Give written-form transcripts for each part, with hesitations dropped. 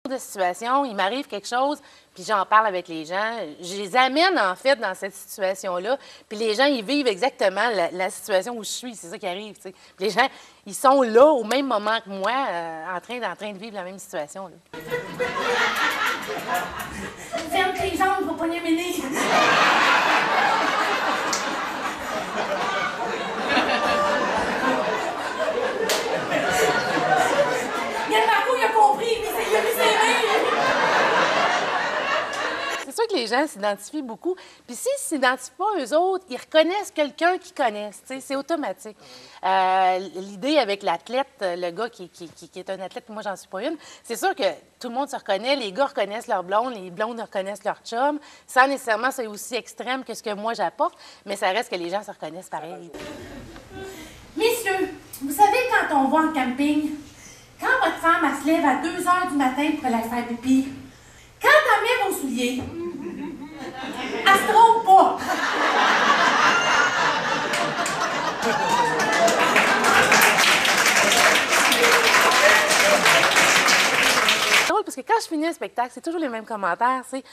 de situation, il m'arrive quelque chose, puis j'en parle avec les gens. Je les amène, en fait, dans cette situation-là. Puis les gens, ils vivent exactement la situation où je suis. C'est ça qui arrive, tu sais. Puis les gens, ils sont là, au même moment que moi, en train de vivre la même situation, là. Ferme tes jambes pour pogner mes nez. Il a compris, mais il a mis ses mains. C'est sûr que les gens s'identifient beaucoup. Puis s'ils ne s'identifient pas, eux autres, ils reconnaissent quelqu'un qu'ils connaissent. C'est automatique. L'idée avec l'athlète, le gars qui est un athlète, moi, j'en suis pas une, c'est sûr que tout le monde se reconnaît. Les gars reconnaissent leur blonde, les blondes reconnaissent leur chum. Sans nécessairement, c'est aussi extrême que ce que moi, j'apporte, mais ça reste que les gens se reconnaissent pareil. Messieurs, vous savez quand on va en camping, quand votre femme, elle se lève à 2 h du matin pour aller faire pipi, quand elle met vos souliers, elle se trompe pas. C'est drôle parce que quand je finis un spectacle, c'est toujours les mêmes commentaires. C'est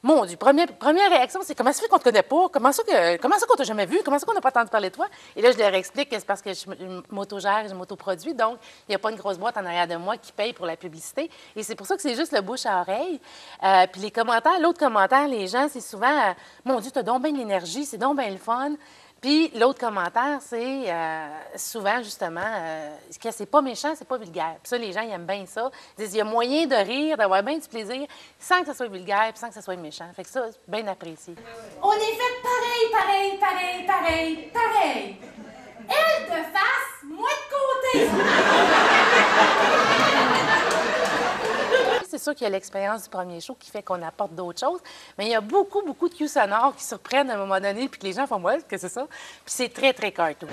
mon Dieu, première réaction, c'est comment ça fait qu'on te connaît pas? Comment ça qu'on t'a jamais vu? Comment ça qu'on n'a pas entendu parler de toi? Et là, je leur explique que c'est parce que je m'autogère, je m'autoproduis, donc il n'y a pas une grosse boîte en arrière de moi qui paye pour la publicité. Et c'est pour ça que c'est juste le bouche à oreille. Puis les commentaires, l'autre commentaire, les gens, c'est souvent mon Dieu, t'as donc bien de l'énergie, c'est donc bien le fun. Puis l'autre commentaire, c'est souvent, justement, que c'est pas méchant, c'est pas vulgaire. Puis ça, les gens, ils aiment bien ça. Ils disent, il y a moyen de rire, d'avoir bien du plaisir, sans que ça soit vulgaire, puis sans que ça soit méchant. Fait que ça, c'est bien apprécié. On est fait pareil. Elle de face, moi de côté. C'est sûr qu'il y a l'expérience du premier show qui fait qu'on apporte d'autres choses, mais il y a beaucoup de cues sonores qui surprennent à un moment donné, puis que les gens font « Ouais, qu'est-ce que c'est ça? » Puis c'est très, très cartoon.